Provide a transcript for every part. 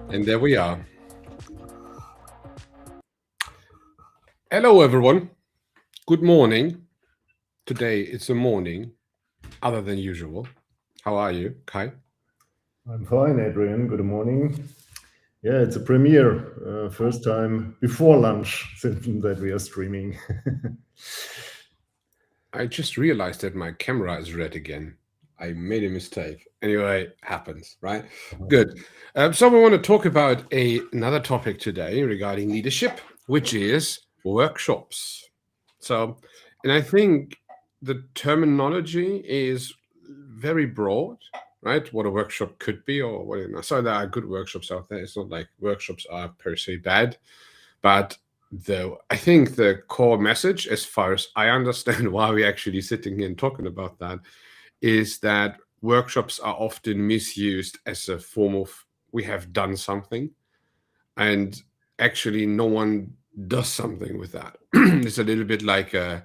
And there we are. Hello, everyone. Good morning. Today it's a morning, other than usual. How are you, Kai? I'm fine, Adrian. Good morning. Yeah, it's a premiere. First time before lunch that we are streaming. I just realized that my camera is red again. I made a mistake. Anyway, happens, right? Good. So we want to talk about another topic today regarding leadership, which is workshops. So, and I think the terminology is very broad, right? What a workshop could be, or what, so there are good workshops out there. It's not like workshops are per se bad, but I think the core message, as far as I understand why we're actually sitting here and talking about that, is that workshops are often misused as a form of we have done something, and actually no one does something with that. It's a little bit like a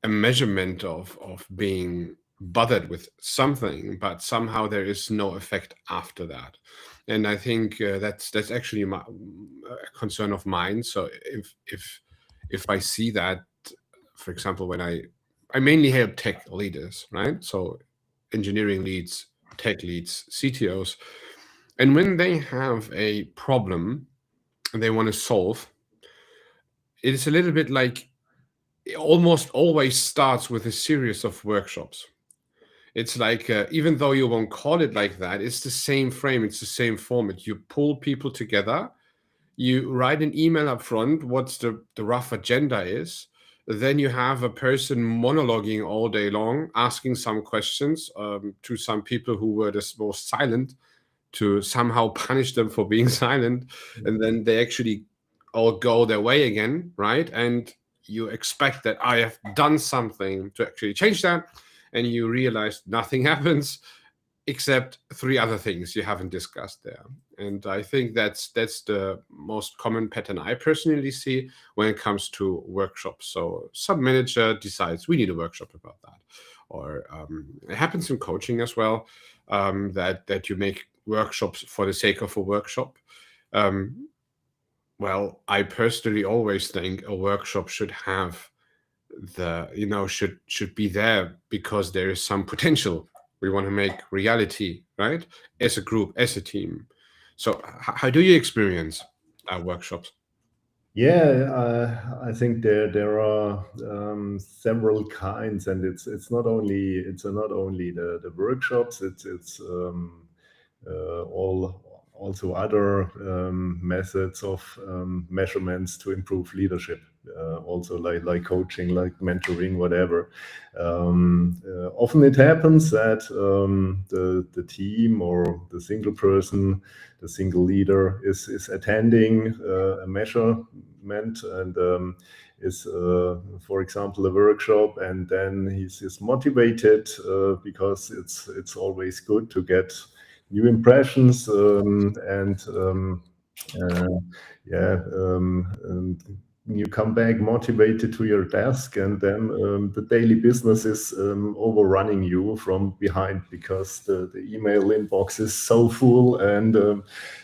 measurement of being bothered with something, but somehow there is no effect after that. And I think that's actually a concern of mine. So if I see that, for example, when I mainly help tech leaders, right? So engineering leads, tech leads, CTOs, and when they have a problem and they want to solve, it is a little bit like it almost always starts with a series of workshops. It's like, even though you won't call it like that, it's the same frame, it's the same format. You pull people together, you write an email up front, what's the rough agenda is. Then you have a person monologuing all day long, asking some questions to some people who were the most silent, to somehow punish them for being silent. And then they actually all go their way again, right? And you expect that I have done something to actually change that, and you realize nothing happens except three other things you haven't discussed there. And I think that's the most common pattern I personally see when it comes to workshops. So some manager decides we need a workshop about that, or it happens in coaching as well, that you make workshops for the sake of a workshop. Well, I personally always think a workshop should have should be there because there is some potential we want to make reality, right? As a group, as a team. So how do you experience workshops? Yeah, I think there are several kinds, and it's not only the workshops. It's all also other methods of measurements to improve leadership. Also like coaching, like mentoring, whatever. Often it happens that the team or the single person, the single leader is attending a measurement and is, for example, a workshop, and then he's motivated because it's always good to get new impressions and you come back motivated to your desk, and then the daily business is overrunning you from behind because the email inbox is so full, and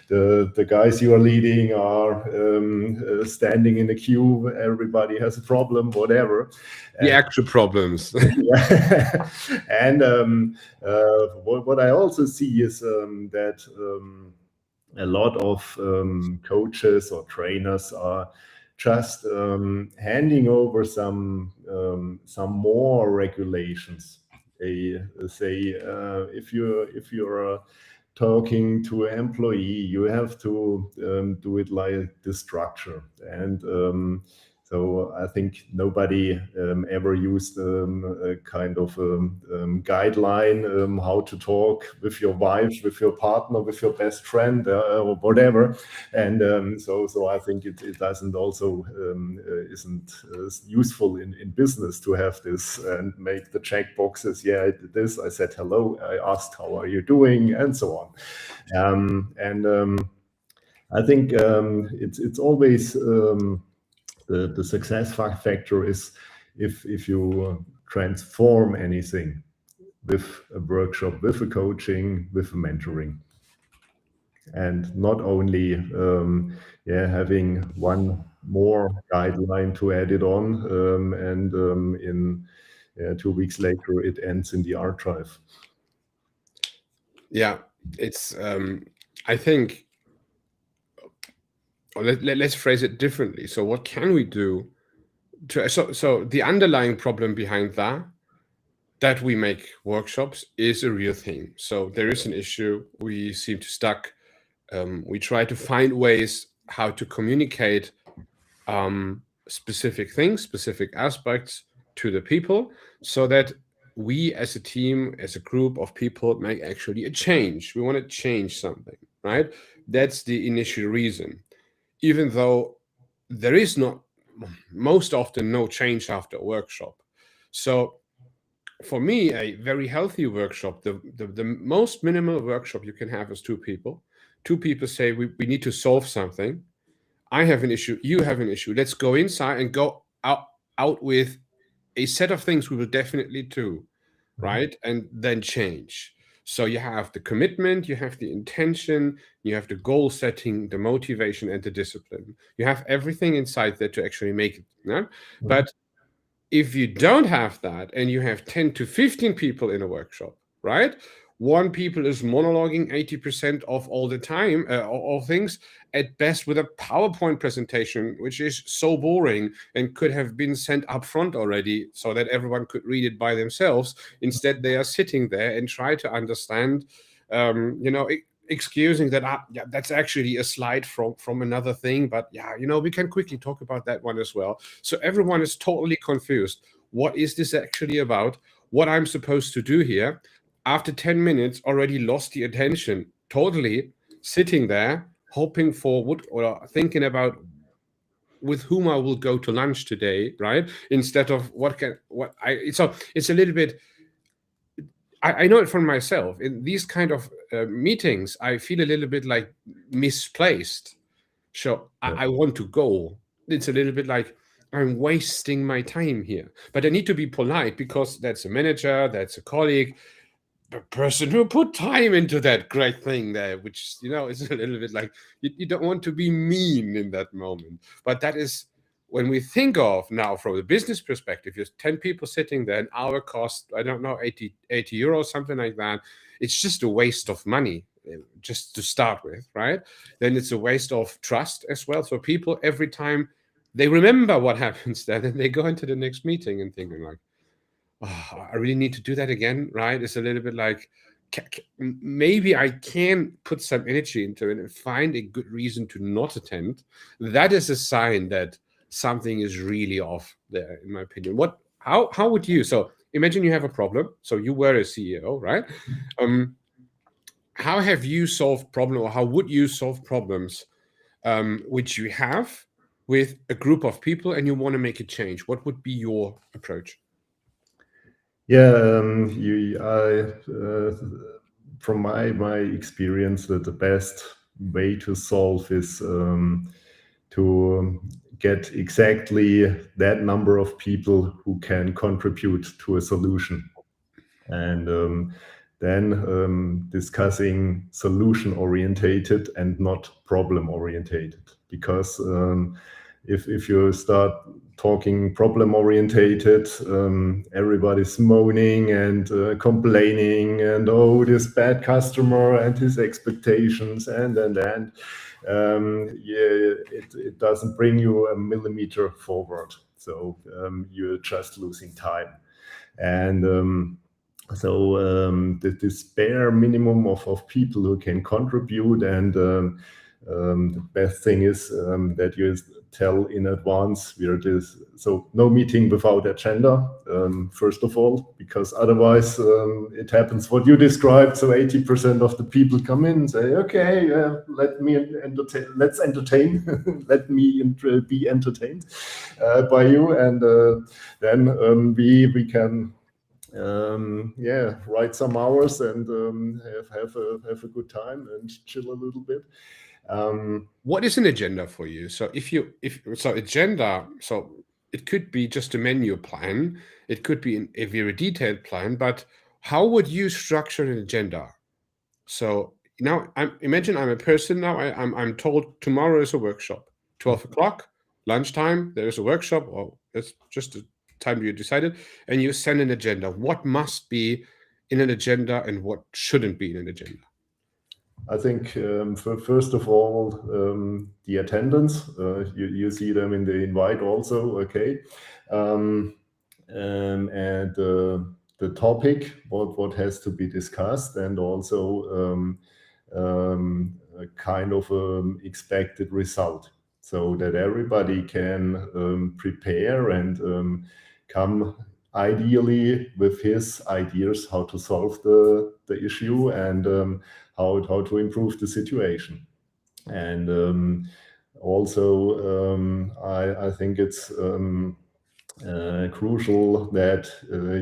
the guys you are leading are standing in a queue. Everybody has a problem, whatever. The actual problems. And what I also see is that a lot of coaches or trainers are just handing over some more regulations. Say if you're talking to an employee, you have to do it like this structure. And so I think nobody ever used a kind of guideline how to talk with your wife, with your partner, with your best friend, or whatever. And so I think it doesn't also isn't useful in business to have this and make the check boxes. Yeah, I did this. I said hello. I asked how are you doing, and so on. I think it's always the success factor is if you transform anything with a workshop, with a coaching, with a mentoring, and not only having one more guideline to add it on, and in 2 weeks later it ends in the archive. Yeah, it's I think let's phrase it differently. So what can we do to so the underlying problem behind that we make workshops is a real thing. So there is an issue. We seem to stuck. We try to find ways how to communicate specific things, specific aspects to the people, so that we as a team, as a group of people, make actually a change. We want to change something, right? That's the initial reason. Even though there is not most often no change after a workshop. So for me, a very healthy workshop, the most minimal workshop you can have is two people. Two people say, we need to solve something. I have an issue, you have an issue. Let's go inside and go out with a set of things we will definitely do, right? And then change. So you have the commitment, you have the intention, you have the goal setting, the motivation, and the discipline. You have everything inside there to actually make it. Yeah? But if you don't have that and you have 10 to 15 people in a workshop, right? One people is monologuing 80% of all the time, all things, at best with a PowerPoint presentation, which is so boring and could have been sent up front already so that everyone could read it by themselves. Instead, they are sitting there and try to understand, excusing that, that's actually a slide from another thing. But we can quickly talk about that one as well. So everyone is totally confused. What is this actually about? What I'm supposed to do here? After 10 minutes, already lost the attention, totally sitting there, hoping for or thinking about with whom I will go to lunch today, right? Instead of so it's a little bit, I know it from myself. In these kind of meetings, I feel a little bit like misplaced. So I want to go. It's a little bit like I'm wasting my time here. But I need to be polite because that's a manager, that's a colleague, the person who put time into that great thing there, which, is a little bit like, you don't want to be mean in that moment. But that is, when we think of now from the business perspective, there's 10 people sitting there, an hour cost, I don't know, 80 euros, something like that. It's just a waste of money, just to start with, right? Then it's a waste of trust as well. So people, every time they remember what happens there, then they go into the next meeting and thinking like, oh, I really need to do that again, right? It's a little bit like, maybe I can put some energy into it and find a good reason to not attend. That is a sign that something is really off there, in my opinion. How would you? So imagine you have a problem. So you were a CEO, right? How have you solved problem, or how would you solve problems which you have with a group of people and you want to make a change? What would be your approach? Yeah, from my experience, that the best way to solve is to get exactly that number of people who can contribute to a solution, and then discussing solution orientated and not problem orientated. Because if you start talking problem orientated, everybody's moaning and complaining and, oh, this bad customer and his expectations and it doesn't bring you a millimeter forward. So you're just losing time. And this bare minimum of people who can contribute, and the best thing is that you tell in advance where it is. So no meeting without agenda, first of all, because otherwise it happens what you described. So 80% of the people come in and say, okay, let's entertain, let me be entertained by you. And then we can write some hours and have a good time and chill a little bit. What is an agenda for you? So agenda, so it could be just a menu plan. It could be a very detailed plan, but how would you structure an agenda? So now imagine I'm a person now, I'm told tomorrow is a workshop, 12 o'clock, lunchtime, there is a workshop, or it's just a time you decided, and you send an agenda. What must be in an agenda and what shouldn't be in an agenda? I think first of all, the attendance, you see them in the invite also, okay. And the topic, what has to be discussed, and also a kind of expected result, so that everybody can prepare and come ideally with his ideas how to solve the issue and how to improve the situation. And also I think it's crucial that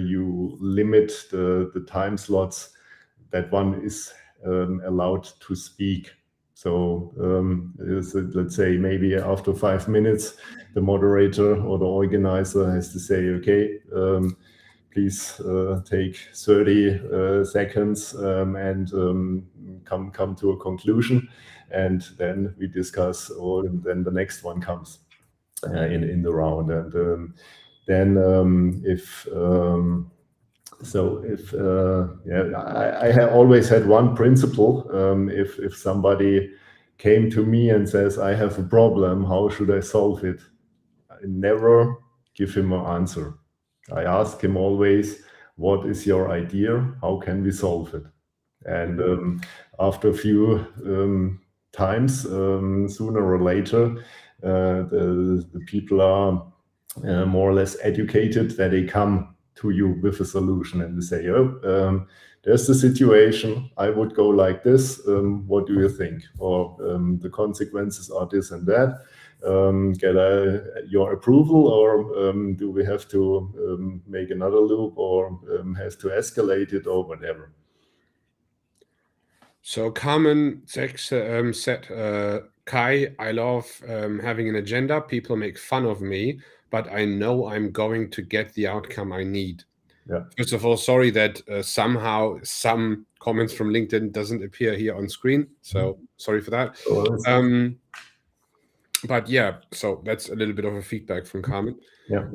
you limit the time slots that one is allowed to speak. So let's say maybe after 5 minutes, the moderator or the organizer has to say, okay, please take 30 seconds and come to a conclusion, and then we discuss, or then the next one comes in the round. And then I have always had one principle. If somebody came to me and says, I have a problem, how should I solve it? I never give him an answer. I ask him always, what is your idea? How can we solve it? And after a few times, sooner or later, the people are more or less educated, that they come to you with a solution and they say, oh, there's the situation, I would go like this, what do you think? Or the consequences are this and that. Get your approval, or do we have to make another loop, or has to escalate it, or whatever? So Carmen said, Kai, I love having an agenda. People make fun of me, but I know I'm going to get the outcome I need. Yeah. First of all, sorry that somehow some comments from LinkedIn doesn't appear here on screen. So sorry for that. But yeah, so that's a little bit of a feedback from Carmen. Yeah.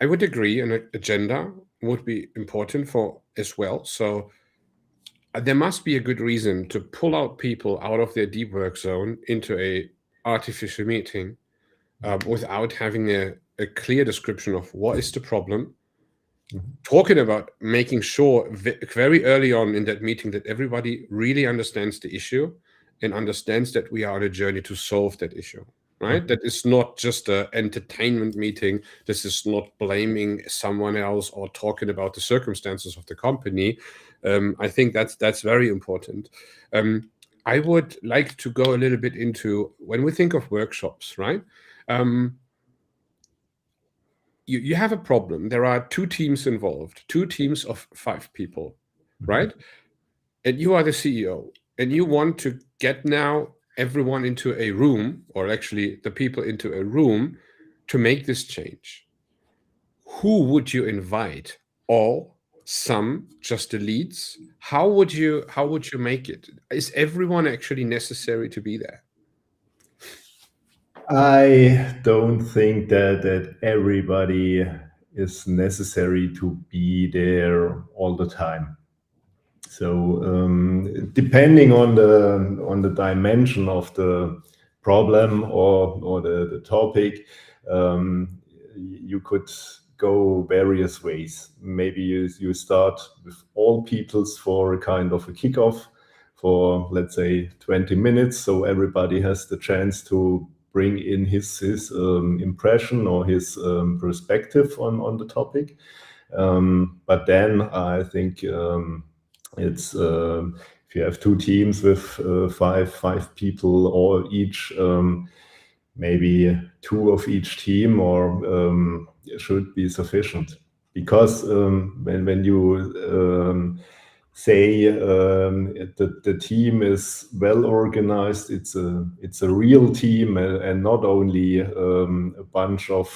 I would agree an agenda would be important for as well. So there must be a good reason to pull out people out of their deep work zone into a artificial meeting without having a clear description of what is the problem. Talking about making sure very early on in that meeting that everybody really understands the issue and understands that we are on a journey to solve that issue, right? That is not just an entertainment meeting. This is not blaming someone else or talking about the circumstances of the company. I think that's very important. I would like to go a little bit into, when we think of workshops, right? You have a problem. There are 2 teams involved, 2 teams of 5 people, right? And you are the CEO, and you want to get now everyone into a room, or actually the people into a room, to make this change. Who would you invite? All, some, just the leads? How would you make it? Is everyone actually necessary to be there? I don't think that everybody is necessary to be there all the time. So depending on the dimension of the problem or the topic, you could go various ways. Maybe you start with all peoples for a kind of a kickoff for, let's say, 20 minutes, so everybody has the chance to bring in his impression or his perspective on the topic. But then I think it's if you have two teams with five people, or each maybe two of each team, or should be sufficient. Because when you say the team is well organized, it's a real team, and not only a bunch of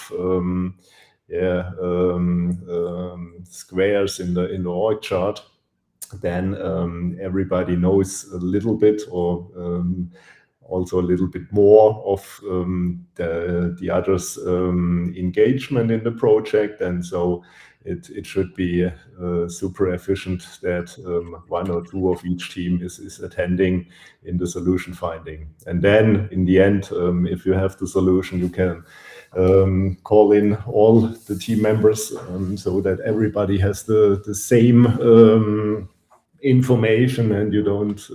squares in the org chart, then everybody knows a little bit, or also a little bit more of the others' engagement in the project. And so it should be super efficient that one or two of each team is attending in the solution finding. And then in the end, if you have the solution, you can call in all the team members, so that everybody has the same information, and you don't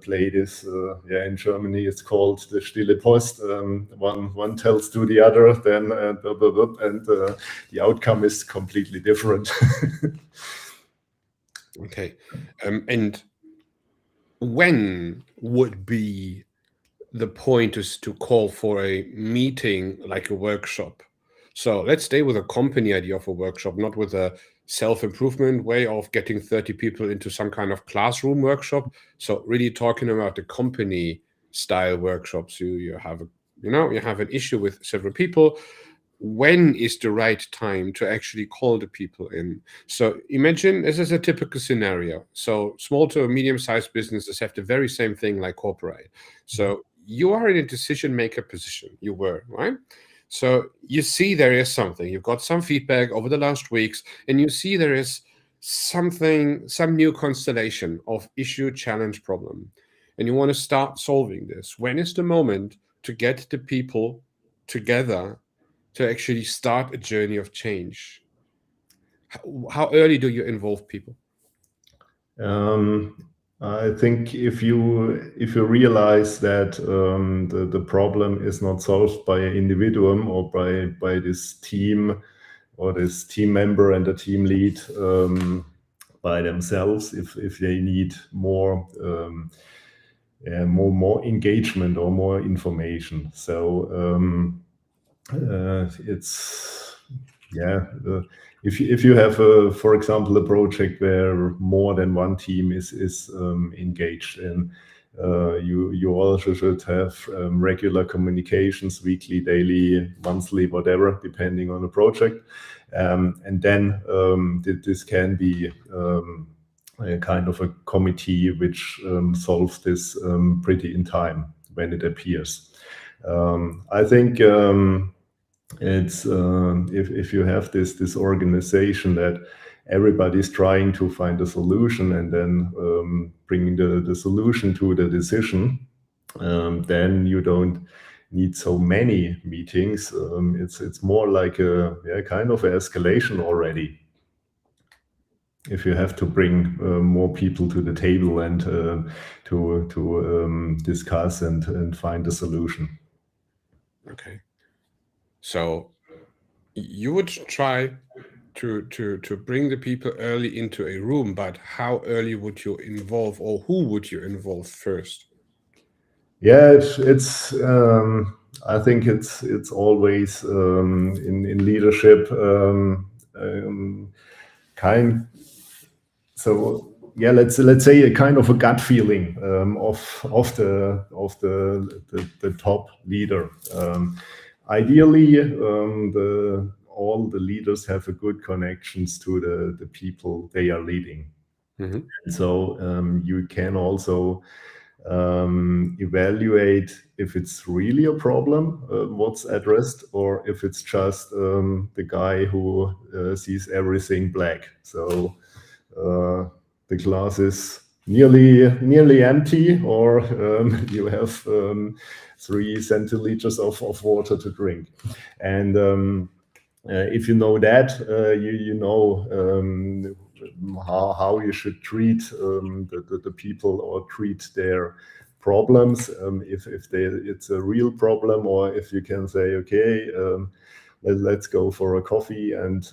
play this. In Germany it's called the Stille Post. One tells to the other, then and the outcome is completely different. Okay, and when would be the point is to call for a meeting, like a workshop? So let's stay with a company idea of a workshop, not with a self-improvement way of getting 30 people into some kind of classroom workshop. So really talking about the company style workshops. You have an issue with several people. When is the right time to actually call the people in? So imagine this is a typical scenario. So small to medium-sized businesses have the very same thing like corporate. So you are in a decision maker position. You were, right? So you see there is something. You've got some feedback over the last weeks, and you see there is something, some new constellation of issue, challenge, problem, and you want to start solving this. When is the moment to get the people together to actually start a journey of change? How early do you involve people? I think if you realize that the problem is not solved by an individual or by this team or this team member and the team lead by themselves, if they need more engagement or more information. So it's if you have for example, a project where more than one team is engaged in, you also should have regular communications, weekly, daily, monthly, whatever, depending on the project. And then this can be a kind of a committee which solves this pretty in time when it appears. I think it's if you have this organization that everybody's trying to find a solution and then bringing the solution to the decision, then you don't need so many meetings. It's more like a kind of escalation already. If you have to bring more people to the table and to discuss and find a solution. Okay. So you would try to bring the people early into a room, but how early would you involve, or who would you involve first? Yeah, it's I think it's always in leadership kind. So yeah, let's say a kind of a gut feeling of the top leader. Ideally, all the leaders have a good connections to the people they are leading. Mm-hmm. And so you can also evaluate if it's really a problem, what's addressed, or if it's just the guy who sees everything black. So the glass is nearly empty, or you have 3 centiliters of water to drink. And if you know that, you know how you should treat the people, or treat their problems, if it's a real problem, or if you can say, okay, let's go for a coffee and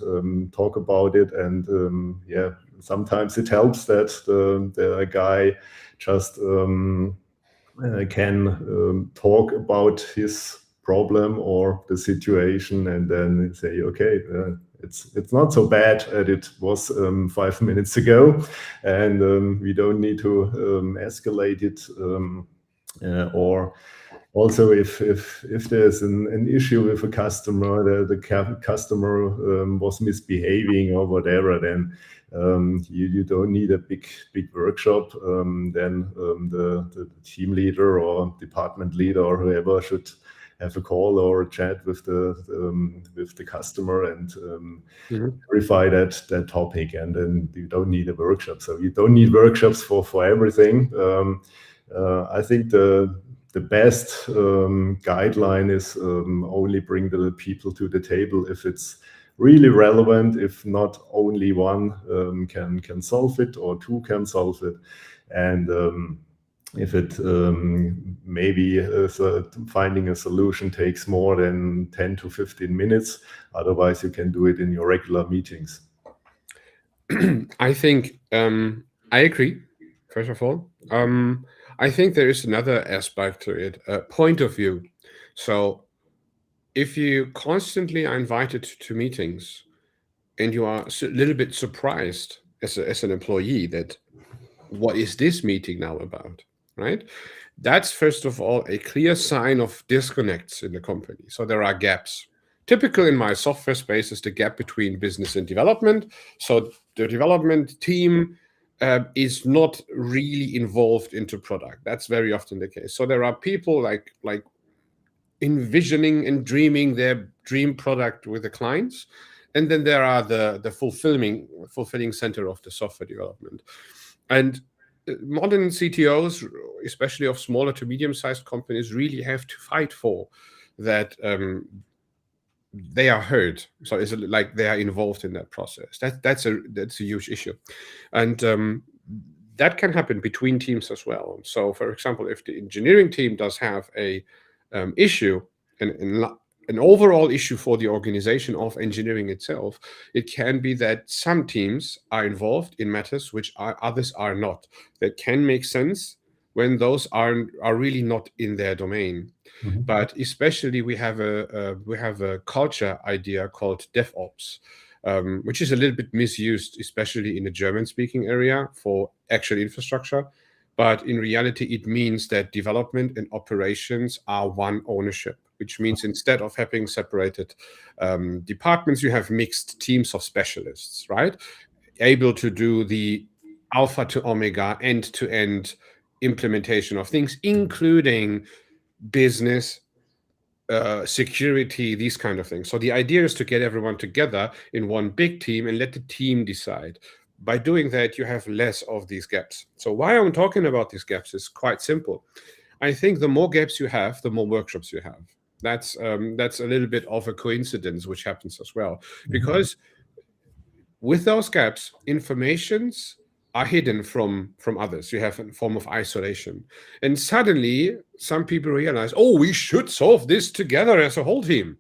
talk about it. And yeah, sometimes it helps that the guy just can talk about his problem or the situation, and then say, okay, it's not so bad as it was 5 minutes ago, and we don't need to escalate it. Or also, if there's an issue with a customer, the customer was misbehaving or whatever, then you don't need a big workshop. Then the team leader or department leader or whoever should have a call or a chat with the customer and verify that topic, and then you don't need a workshop. So you don't need workshops for everything. I think the best guideline is only bring the people to the table if it's really relevant. If not, only one can solve it, or 2 can solve it. And if it maybe finding a solution takes more than 10 to 15 minutes, otherwise you can do it in your regular meetings. I think I agree, first of all. I think there is another aspect to it, point of view. So if you constantly are invited to meetings and you are a little bit surprised as an employee that what is this meeting now about, right? That's first of all a clear sign of disconnects in the company. So there are gaps. Typical in my software space is the gap between business and development. So the development team is not really involved into product. That's very often the case. So there are people like envisioning and dreaming their dream product with the clients, and then there are the fulfilling center of the software development. And modern CTOs, especially of smaller to medium-sized companies, really have to fight for that. They are heard, so it's like they are involved in that process. That's a huge issue, and that can happen between teams as well. So, for example, if the engineering team does have a issue, an overall issue for the organization of engineering itself, it can be that some teams are involved in matters which others are not. That can make sense when those are really not in their domain. Mm-hmm. But especially we have a culture idea called DevOps, which is a little bit misused, especially in the German-speaking area for actual infrastructure. But in reality, it means that development and operations are one ownership, which means instead of having separated departments, you have mixed teams of specialists, right? Able to do the alpha to omega, end-to-end implementation of things, including business, security, these kind of things. So the idea is to get everyone together in one big team and let the team decide. By doing that, you have less of these gaps. So why I'm talking about these gaps is quite simple. I think the more gaps you have, the more workshops you have. That's a little bit of a coincidence, which happens as well. Because with those gaps, informations are hidden from others. You have a form of isolation. And suddenly, some people realize, oh, we should solve this together as a whole team,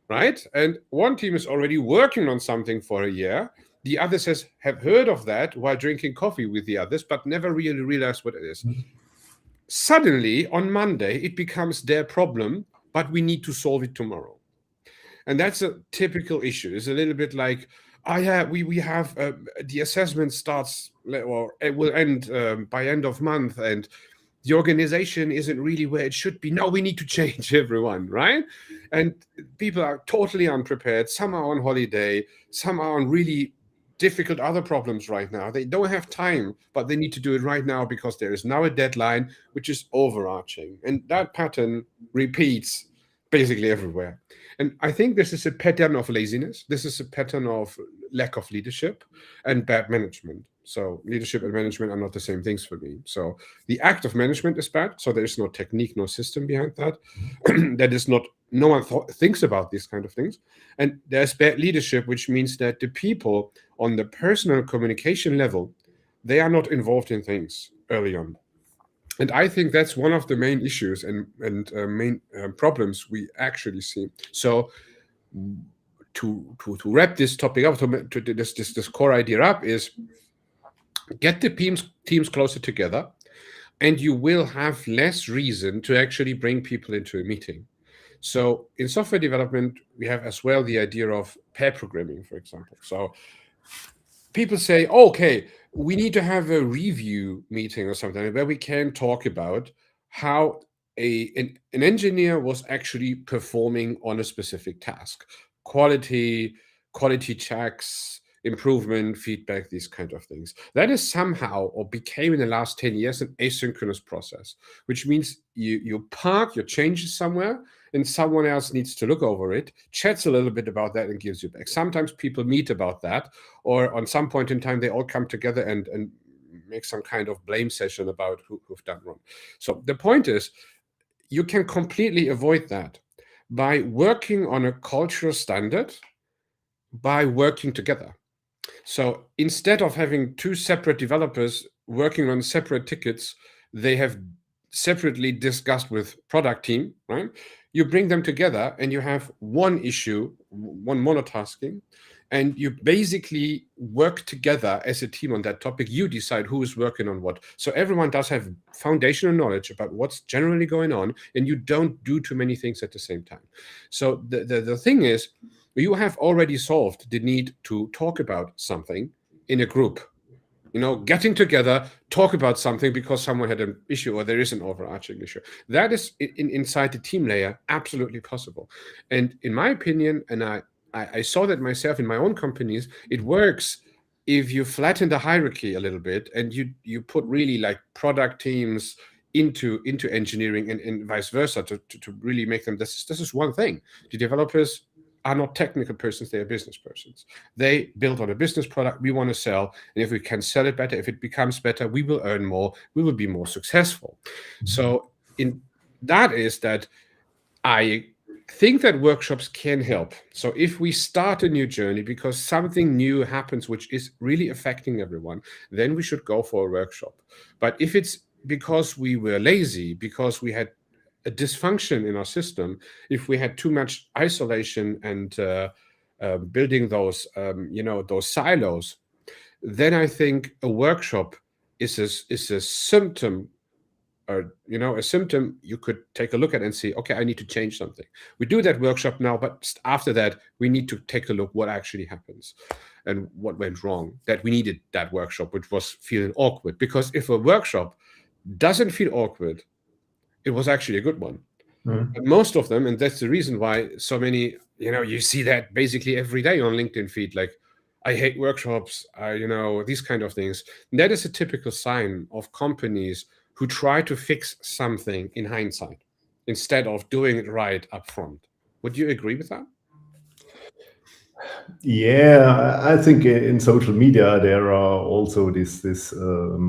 right? And one team is already working on something for a year. The others have heard of that while drinking coffee with the others, but never really realized what it is. Suddenly, on Monday, it becomes their problem, but we need to solve it tomorrow. And that's a typical issue. It's a little bit like, oh yeah, we have the assessment starts, or it will end by end of month, and the organization isn't really where it should be. No, we need to change everyone, right? And people are totally unprepared. Some are on holiday. Some are on really difficult other problems right now. They don't have time, but they need to do it right now because there is now a deadline, which is overarching. And that pattern repeats basically everywhere. And I think this is a pattern of laziness. This is a pattern of lack of leadership and bad management. So leadership and management are not the same things for me. So the act of management is bad. So there is no technique, no system behind that. That is not, no one thinks about these kind of things. And there's bad leadership, which means that the people on the personal communication level, they are not involved in things early on. And I think that's one of the main issues and main problems we actually see. So to wrap this topic up, to this core idea up, is get the teams closer together, and you will have less reason to actually bring people into a meeting. So in software development, we have as well the idea of pair programming, for example. So people say, okay, we need to have a review meeting or something where we can talk about how an engineer was actually performing on a specific task, quality checks, improvement, feedback, these kind of things. That is somehow, or became in the last 10 years, an asynchronous process, which means you park your changes somewhere and someone else needs to look over it, chats a little bit about that and gives you back. Sometimes people meet about that, or on some point in time, they all come together and make some kind of blame session about who've done wrong. So the point is, you can completely avoid that by working on a cultural standard, by working together. So instead of having two separate developers working on separate tickets, they have separately discussed with product team, right? You bring them together and you have one issue, one monotasking, and you basically work together as a team on that topic. You decide who is working on what. So everyone does have foundational knowledge about what's generally going on, and you don't do too many things at the same time. So the thing is, you have already solved the need to talk about something in a group. Getting together, talk about something because someone had an issue or there is an overarching issue. That is inside the team layer absolutely possible. And in my opinion, and I saw that myself in my own companies, it works if you flatten the hierarchy a little bit and you put really like product teams into engineering and vice versa to really make them, this is one thing. The developers are not technical persons, they are business persons. They build on a business product we want to sell, and if we can sell it better, if it becomes better, we will earn more, we will be more successful. So that I think that workshops can help. So if we start a new journey because something new happens which is really affecting everyone, then we should go for a workshop. But if it's because we were lazy, because we had a dysfunction in our system, if we had too much isolation and building those those silos, then I think a workshop is a symptom, or a symptom you could take a look at and see, okay, I need to change something. We do that workshop now, but after that we need to take a look what actually happens and what went wrong, that we needed that workshop, which was feeling awkward. Because if a workshop doesn't feel awkward, it was actually a good one. But most of them, and that's the reason why so many, you see that basically every day on LinkedIn feed, like, I hate workshops, these kind of things. And that is a typical sign of companies who try to fix something in hindsight instead of doing it right up front. Would you agree with that? Yeah, I think in social media there are also this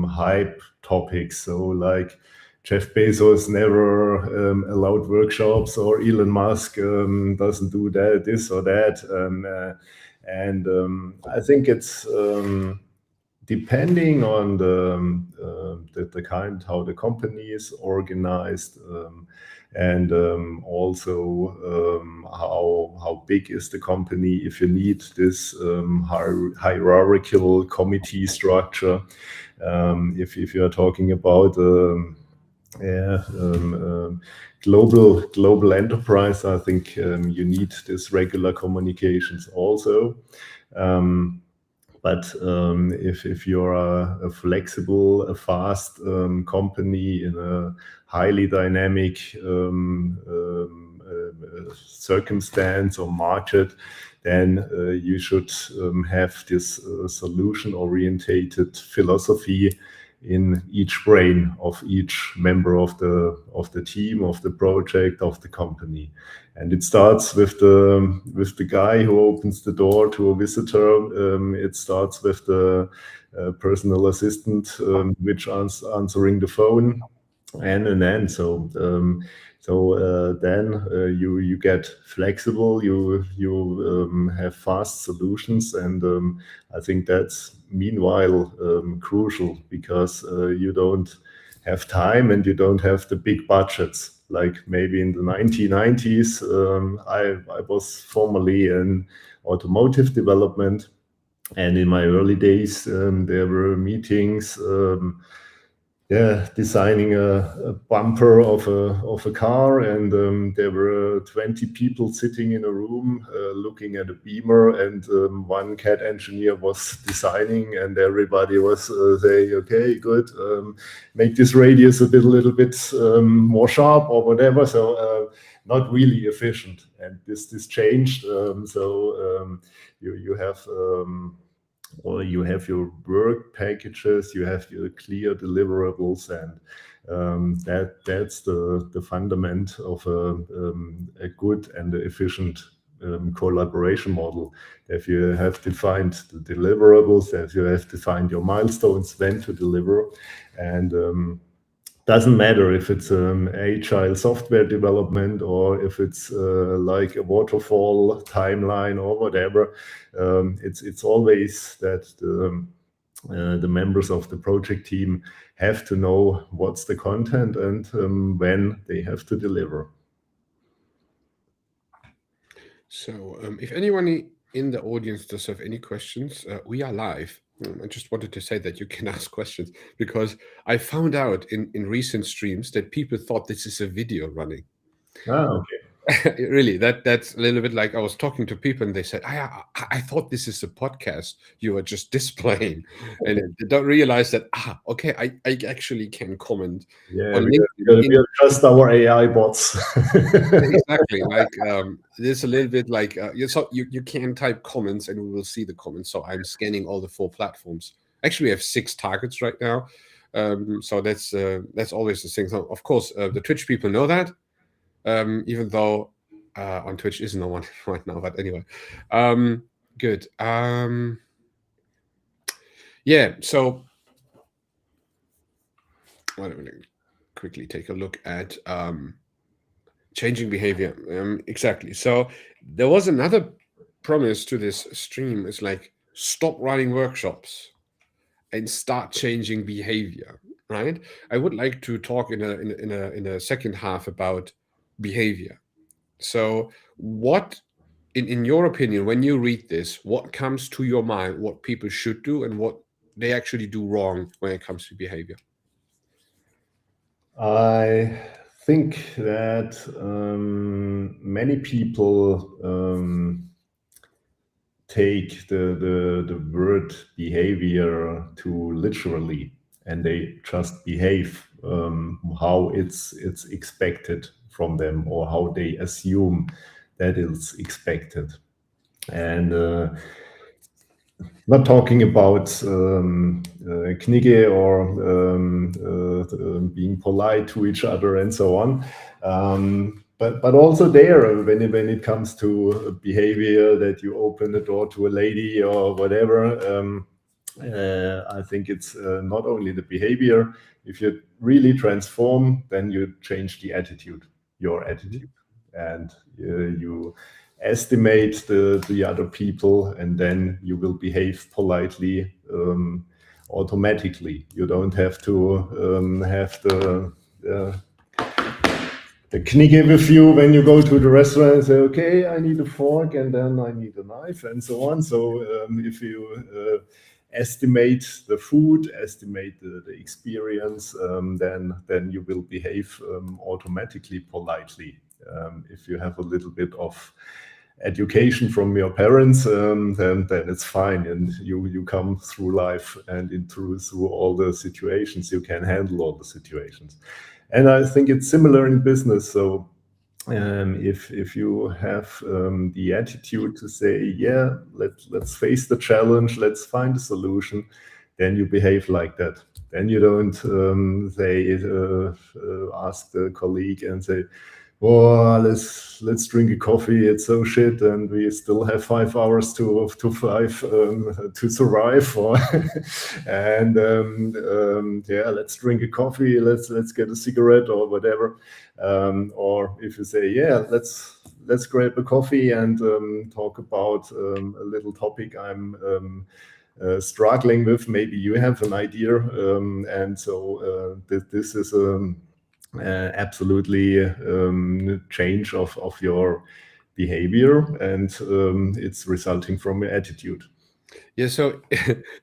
hype topics. So like Jeff Bezos never allowed workshops, or Elon Musk doesn't do this or that, and I think it's depending on the kind, how the company is organized, and also how big is the company, if you need this hierarchical committee structure. If you are talking about global enterprise, I think you need this regular communications also. But if you're a flexible, a fast company in a highly dynamic circumstance or market, then you should have this solution-orientated philosophy in each brain of each member of the team, of the project, of the company. And it starts with the guy who opens the door to a visitor. It starts with the personal assistant, which answering the phone, and then so then you get flexible. You have fast solutions, and I think that's meanwhile crucial, because you don't have time and you don't have the big budgets. Like maybe in the 1990s, I was formerly in automotive development, and in my early days, there were meetings, designing a bumper of a car, and there were 20 people sitting in a room looking at a beamer, and one CAD engineer was designing, and everybody was saying, okay, good, make this radius a little bit more sharp or whatever. So not really efficient, and this changed. You have or you have your work packages, you have your clear deliverables, and that's the fundament of a good and efficient collaboration model. If you have defined the deliverables, if you have defined your milestones, when to deliver, and doesn't matter if it's agile software development or if it's like a waterfall timeline or whatever. It's always that the members of the project team have to know what's the content and when they have to deliver. So if anyone in the audience does have any questions, we are live. I just wanted to say that you can ask questions, because I found out in recent streams that people thought this is a video running. Okay. Really, that's a little bit like, I was talking to people and they said, I thought this is a podcast you are just displaying, and they don't realize that okay, I actually can comment. Yeah, we are just our AI bots. Exactly. Like there's a little bit like you can type comments and we will see the comments. So I'm scanning all the 4 platforms. Actually, I have 6 targets right now. So that's always the thing. So of course, the Twitch people know that. Even though on Twitch is no one right now, but anyway, good. Yeah, so let me quickly take a look at changing behavior. Exactly. So there was another promise to this stream. It's like, stop running workshops and start changing behavior, right? I would like to talk in a second half about behavior. So what, in your opinion, when you read this, what comes to your mind, what people should do and what they actually do wrong when it comes to behavior? I think that many people take the word behavior too literally, and they just behave how it's expected from them, or how they assume that it's expected. And not talking about Knigge or being polite to each other and so on. But also there, when it comes to behavior, that you open the door to a lady or whatever, I think it's not only the behavior. If you really transform, then you change the attitude, your attitude, and you estimate the other people, and then you will behave politely automatically. You don't have to have the Knigge with you when you go to the restaurant and say, okay, I need a fork and then I need a knife and so on. So if you estimate the food, estimate the experience, then you will behave automatically politely. If you have a little bit of education from your parents, then it's fine, and you come through life and through all the situations. You can handle all the situations, and I think it's similar in business. So if you have the attitude to say, let's face the challenge, let's find a solution, then you behave like that. and you don't ask the colleague and say, "Well, let's drink a coffee. It's so shit, and we still have 5 hours to survive." Yeah, let's drink a coffee. Let's get a cigarette or whatever. Or if you say, "Yeah, let's grab a coffee and talk about a little topic I'm struggling with. Maybe you have an idea." And so this is absolutely change of your behavior, and it's resulting from your attitude. Yeah, so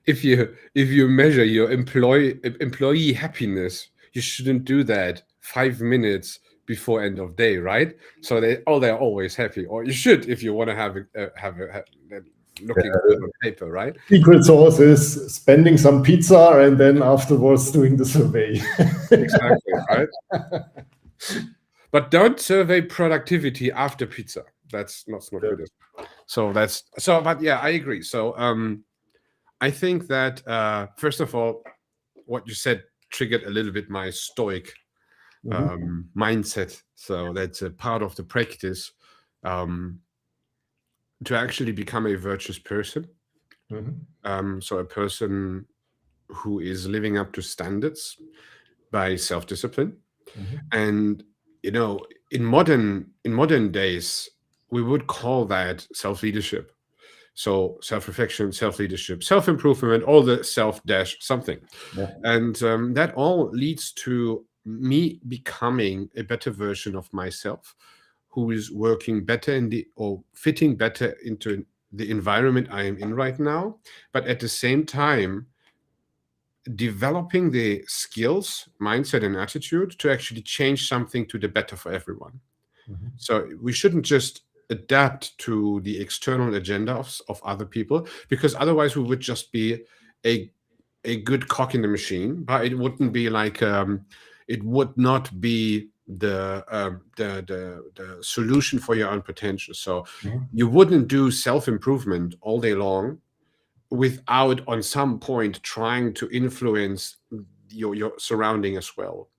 if you measure your employee happiness, you shouldn't do that 5 minutes before end of day, right? So they're always happy, or you should if you want to have looking good on paper, right? Secret sauce is spending some pizza and then afterwards doing the survey. Exactly, right? But don't survey productivity after pizza. That's not good. But yeah, I agree. So I think that first of all, what you said triggered a little bit my stoic mindset. So that's a part of the practice to actually become a virtuous person. So a person who is living up to standards by self-discipline. And in modern days, we would call that self-leadership. So self-reflection, self-leadership, self-improvement, all the self-something. And that all leads to me becoming a better version of myself, who is working better or fitting better into the environment I am in right now, but at the same time developing the skills, mindset, and attitude to actually change something to the better for everyone. So we shouldn't just adapt to the external agenda of other people, because otherwise we would just be a good cog in the machine, but it wouldn't be like it would not be the solution for your own potential. So you wouldn't do self-improvement all day long without on some point trying to influence your surrounding as well.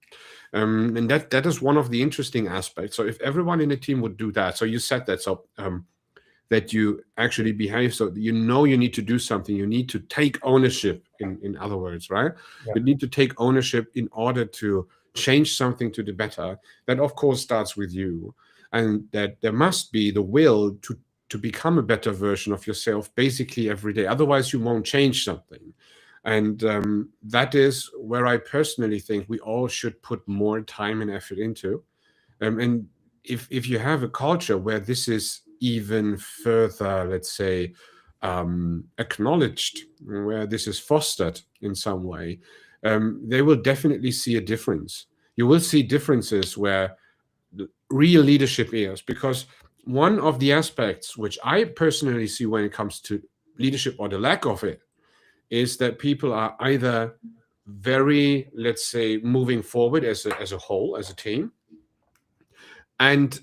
And that is one of the interesting aspects. So if everyone in the team would do that, so you said that, so that you actually behave, so you need to do something, you need to take ownership, in other words, right? You need to take ownership in order to change something to the better. That of course starts with you, and that there must be the will to become a better version of yourself basically every day. Otherwise you won't change something. And that is where I personally think we all should put more time and effort into. And if you have a culture where this is even further, let's say, acknowledged, where this is fostered in some way, they will definitely see a difference. You will see differences where real leadership is, because one of the aspects which I personally see when it comes to leadership, or the lack of it, is that people are either very, let's say, moving forward as a whole, as a team, and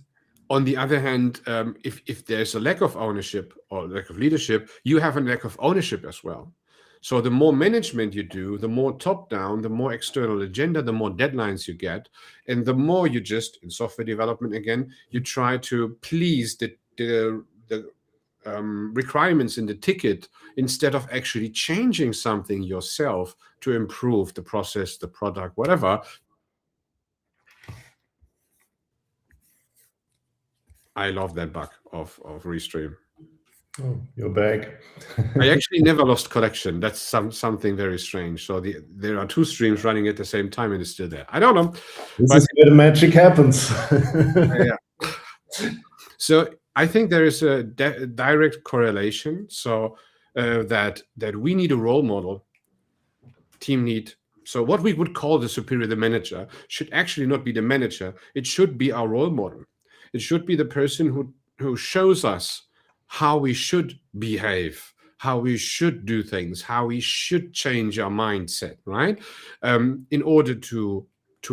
on the other hand, if there's a lack of ownership or lack of leadership, you have a lack of ownership as well. So the more management you do, the more top down, the more external agenda, the more deadlines you get, and the more you just, in software development again, you try to please the requirements in the ticket, instead of actually changing something yourself to improve the process, the product, whatever. I love that bug of Restream. Oh, you're back. I actually never lost connection. That's something very strange. So there are two streams running at the same time and it's still there. I don't know. This is where the magic happens. Yeah. So I think there is a direct correlation. So that we need a role model, team need. So what we would call the superior, the manager, should actually not be the manager. It should be our role model. It should be the person who shows us how we should behave, how we should do things, how we should change our mindset, right? In order to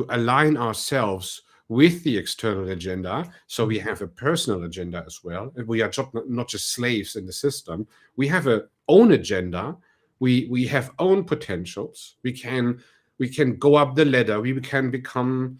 align ourselves with the external agenda. So we have a personal agenda as well. We are not just slaves in the system. We have our own agenda. We have own potentials. We can we can go up the ladder, we can become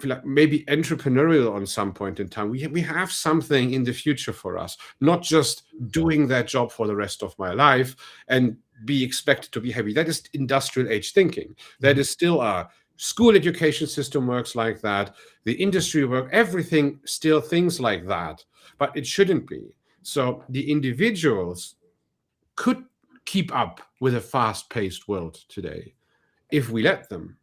like maybe entrepreneurial on some point in time. We have something in the future for us, not just doing that job for the rest of my life and be expected to be happy. That is industrial age thinking. That is still a school education system works like that. The industry work, everything still things like that, but it shouldn't be. So the individuals could keep up with a fast-paced world today if we let them.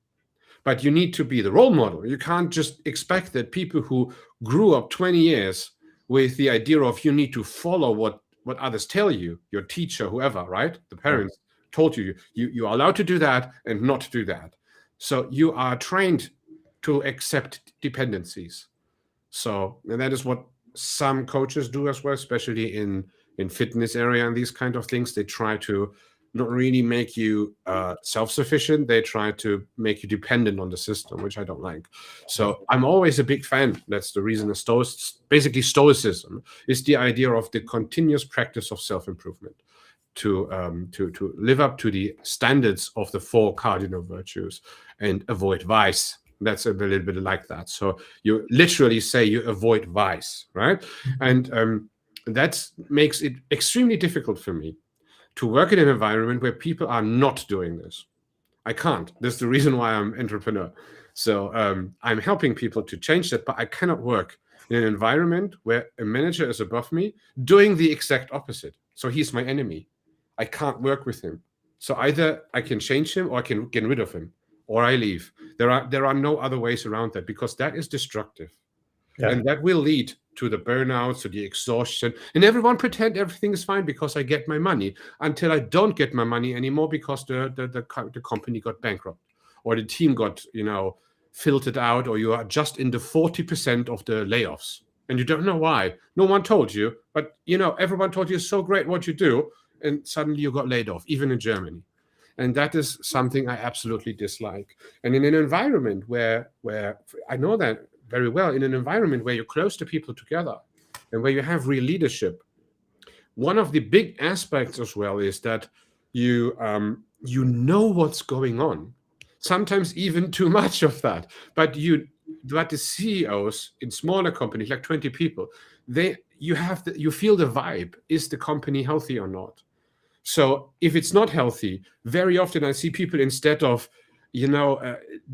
But you need to be the role model. You can't just expect that people who grew up 20 years with the idea of you need to follow what others tell you, your teacher, whoever, right? The parents told you, you are allowed to do that and not do that. So you are trained to accept dependencies. So, and that is what some coaches do as well, especially in fitness area and these kind of things. They try to not really make you self-sufficient. They try to make you dependent on the system, which I don't like. So I'm always a big fan. That's the reason basically Stoicism is the idea of the continuous practice of self-improvement to live up to the standards of the 4 cardinal virtues and avoid vice. That's a little bit like that. So you literally say you avoid vice, right? And that makes it extremely difficult for me to work in an environment where people are not doing this. I can't. That's the reason why I'm an entrepreneur. So I'm helping people to change that, but I cannot work in an environment where a manager is above me doing the exact opposite. So he's my enemy. I can't work with him. So either I can change him or I can get rid of him or I leave. There are no other ways around that because that is destructive. Yeah. And that will lead to the burnouts, to the exhaustion, and everyone pretend everything is fine because I get my money until I don't get my money anymore because the company got bankrupt or the team got filtered out, or you are just in the 40% of the layoffs and you don't know why. No one told you, but everyone told you it's so great what you do, and suddenly you got laid off, even in Germany. And that is something I absolutely dislike. And in an environment where I know that very well, in an environment where you're close to people together and where you have real leadership, one of the big aspects as well is that you know what's going on. Sometimes even too much of that. But the CEOs in smaller companies, like 20 people, you feel the vibe. Is the company healthy or not? So if it's not healthy, very often I see people, instead of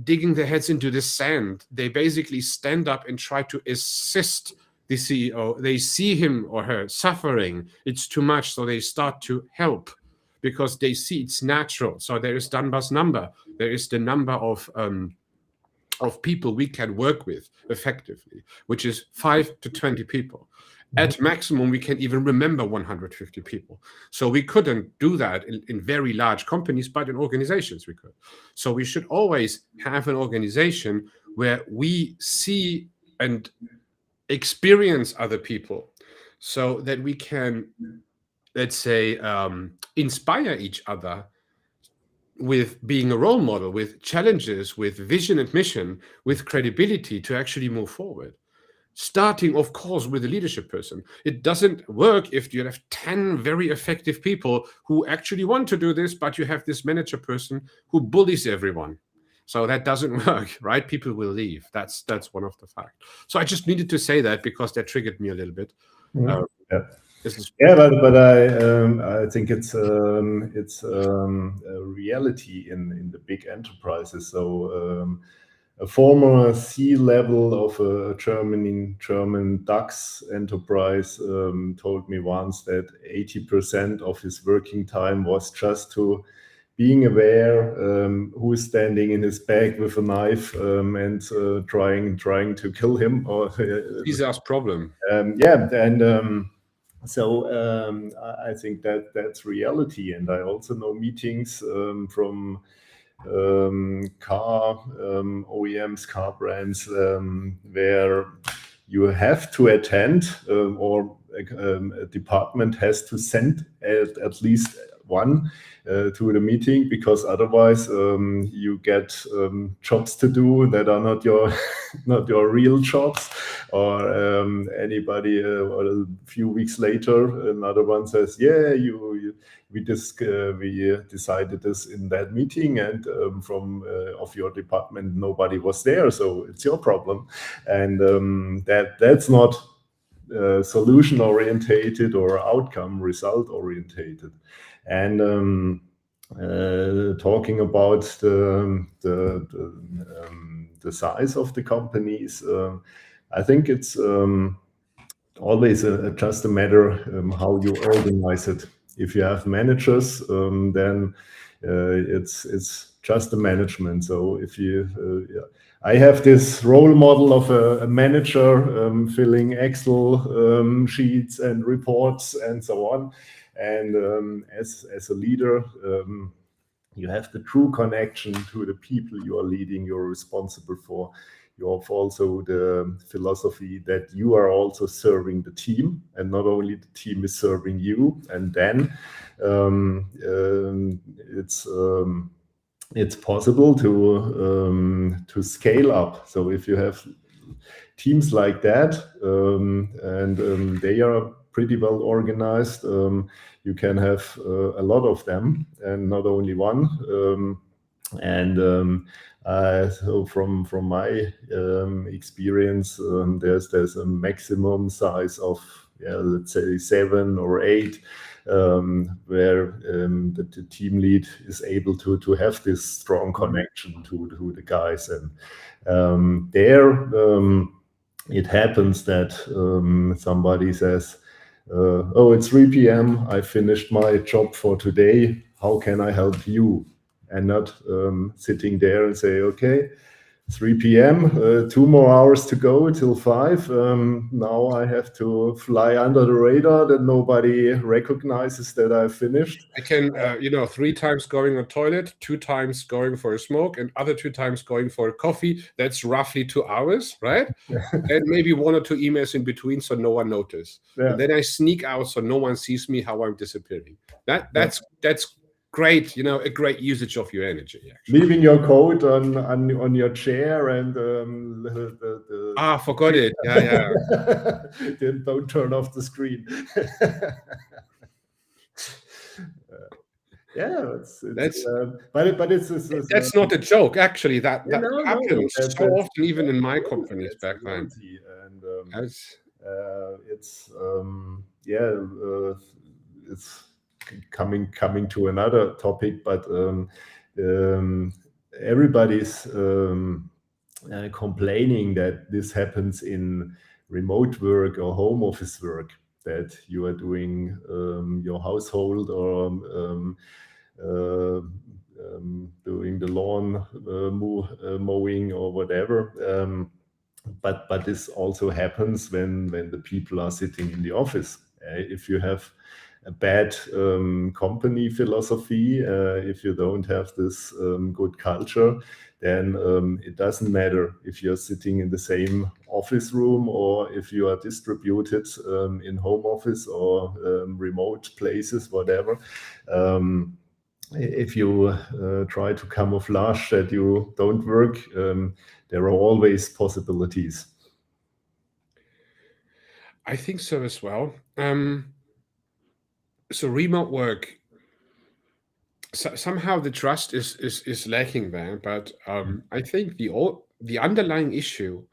digging their heads into the sand, they basically stand up and try to assist the CEO. They see him or her suffering. It's too much. So they start to help because they see it's natural. So there is Dunbar's number. There is the number of people we can work with effectively, which is 5 to 20 people. At maximum, we can even remember 150 people. So we couldn't do that in very large companies, but in organizations we could. So we should always have an organization where we see and experience other people so that we can, let's say, inspire each other with being a role model, with challenges, with vision and mission, with credibility to actually move forward. Starting, of course, with a leadership person. It doesn't work if you have 10 very effective people who actually want to do this, but you have this manager person who bullies everyone. So that doesn't work, right? People will leave. That's one of the facts. So I just needed to say that because that triggered me a little bit. Yeah. But I think it's a reality in the big enterprises. So a former C-level of a German DAX enterprise told me once that 80% of his working time was just to being aware who is standing in his back with a knife and trying to kill him. Or his ass problem. So I think that's reality. And I also know meetings from car OEMs, car brands, where you have to attend or a department has to send at least one to the meeting, because otherwise you get jobs to do that are not your not your real jobs, or anybody or a few weeks later another one says, yeah, we decided this in that meeting, and from of your department nobody was there, so it's your problem. And that's not solution orientated or outcome result orientated. And talking about the size of the companies, I think it's always just a matter how you organize it. If you have managers, then it's just the management. So if you I have this role model of a manager filling Excel sheets and reports and so on. And as a leader, you have the true connection to the people you are leading, you're responsible for. You have also the philosophy that you are also serving the team, and not only the team is serving you. And then it's possible to scale up. So if you have teams like that, and they are pretty well organized, you can have a lot of them and not only one. So from my experience, there's a maximum size of, let's say 7 or 8, where the team lead is able to have this strong connection to the guys. And it happens that somebody says, oh, it's 3 p.m. I finished my job for today. How can I help you? And not sitting there and say, okay, 3 p.m., 2 more hours to go till 5. Now I have to fly under the radar that nobody recognizes that I finished. I can, 3 times going on toilet, 2 times going for a smoke, and other 2 times going for a coffee. That's roughly 2 hours, right? And maybe 1 or 2 emails in between, so no one notices. Yeah. And then I sneak out so no one sees me how I'm disappearing. That's great, a great usage of your energy. Actually. Leaving your coat on your chair and forgot it. Yeah. Don't turn off the screen. But it's that's not a joke. Actually, that happens so often, even in my companies back then. And it's coming to another topic, but everybody's complaining that this happens in remote work or home office work, that you are doing your household or doing the lawn mowing or whatever. But this also happens when the people are sitting in the office. If you have a bad company philosophy, if you don't have this good culture, then it doesn't matter if you're sitting in the same office room or if you are distributed in home office or remote places, whatever. If you try to camouflage that you don't work, there are always possibilities. I think so as well. So remote work, somehow the trust is lacking there, but I think the underlying issue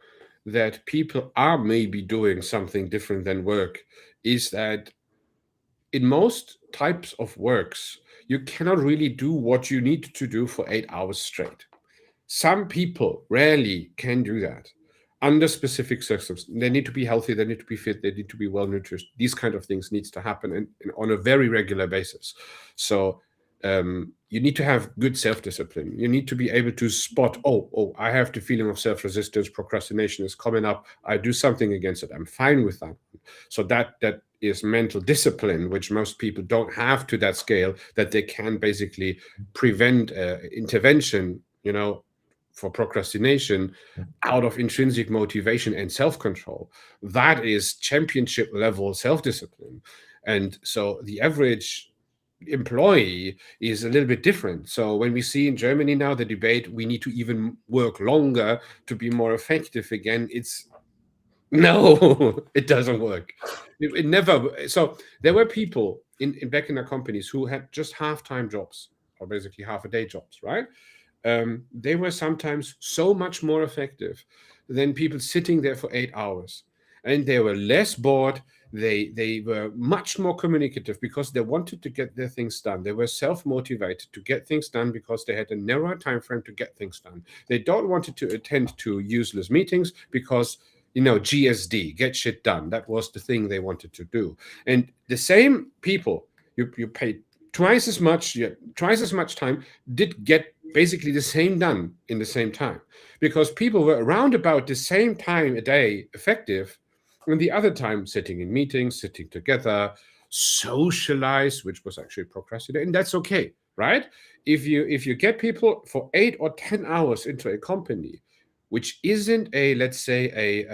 that people are maybe doing something different than work is that in most types of works, you cannot really do what you need to do for 8 hours straight. Some people rarely can do that. Under specific circumstances, they need to be healthy, they need to be fit, they need to be well nourished. These kind of things needs to happen and on a very regular basis. So you need to have good self-discipline. You need to be able to spot, oh, I have the feeling of self-resistance, procrastination is coming up. I do something against it. I'm fine with that. So that is mental discipline, which most people don't have to that scale, that they can basically prevent intervention, for procrastination out of intrinsic motivation and self-control. That is championship level self-discipline. And so the average employee is a little bit different. So when we see in Germany now the debate, we need to even work longer to be more effective again, it's no, it doesn't work. It never. So there were people back in our companies who had just half-time jobs, or basically half-a-day jobs, right? They were sometimes so much more effective than people sitting there for 8 hours, and they were less bored. They were much more communicative because they wanted to get their things done. They were self-motivated to get things done because they had a narrow time frame to get things done. They don't wanted to attend to useless meetings because GSD, get shit done. That was the thing they wanted to do. And the same people you paid twice as much time did get basically the same done in the same time, because people were around about the same time a day effective, and the other time sitting in meetings, sitting together, socialize, which was actually procrastinating. And that's okay, right? If you get people for 8 or 10 hours into a company, which isn't let's say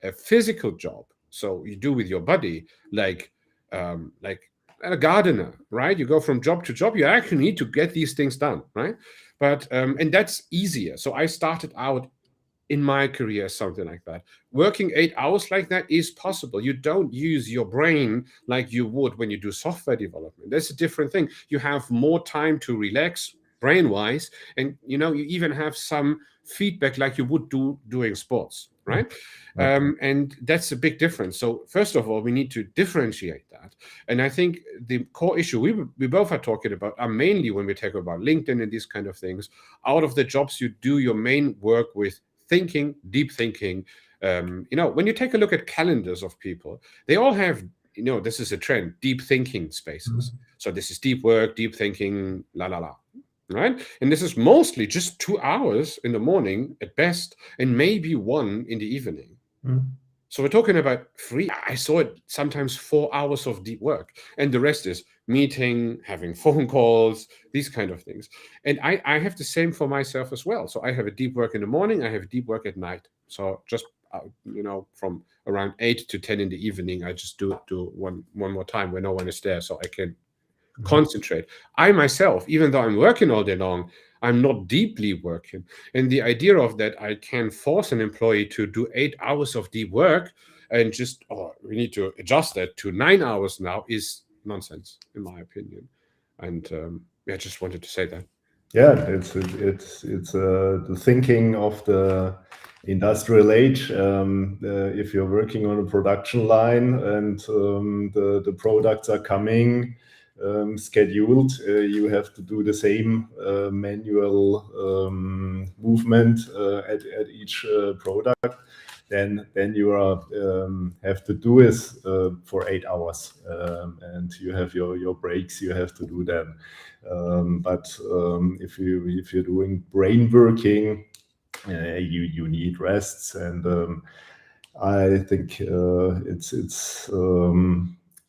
a physical job, so you do with your body, like a gardener, right? You go from job to job, you actually need to get these things done, right? But and that's easier. So I started out in my career something like that. Working 8 hours like that is possible. You don't use your brain like you would when you do software development. That's a different thing. You have more time to relax brain wise, and you even have some feedback like you would doing sports, right? And that's a big difference. So first of all, we need to differentiate that. And I think the core issue we both are talking about are mainly, when we talk about LinkedIn and these kind of things, out of the jobs you do your main work with thinking, deep thinking. When you take a look at calendars of people, they all have, this is a trend, deep thinking spaces. So this is deep work, deep thinking, la la la, right? And this is mostly just 2 hours in the morning at best, and maybe 1 in the evening. So we're talking about I saw it sometimes 4 hours of deep work, and the rest is meeting, having phone calls, these kind of things. And I have the same for myself as well. So I have a deep work in the morning, I have deep work at night. So just from around 8 to 10 in the evening, I just do one more time when no one is there, so I can concentrate. I myself, even though I'm working all day long, I'm not deeply working. And the idea of that I can force an employee to do 8 hours of deep work and just, we need to adjust that to 9 hours now, is nonsense, in my opinion. And I just wanted to say that. Yeah, it's the thinking of the industrial age. If you're working on a production line and the products are coming scheduled, you have to do the same manual movement at each product. Then you have to do it for 8 hours, and you have your breaks. You have to do them. But if you're doing brain working, you need rests, and I think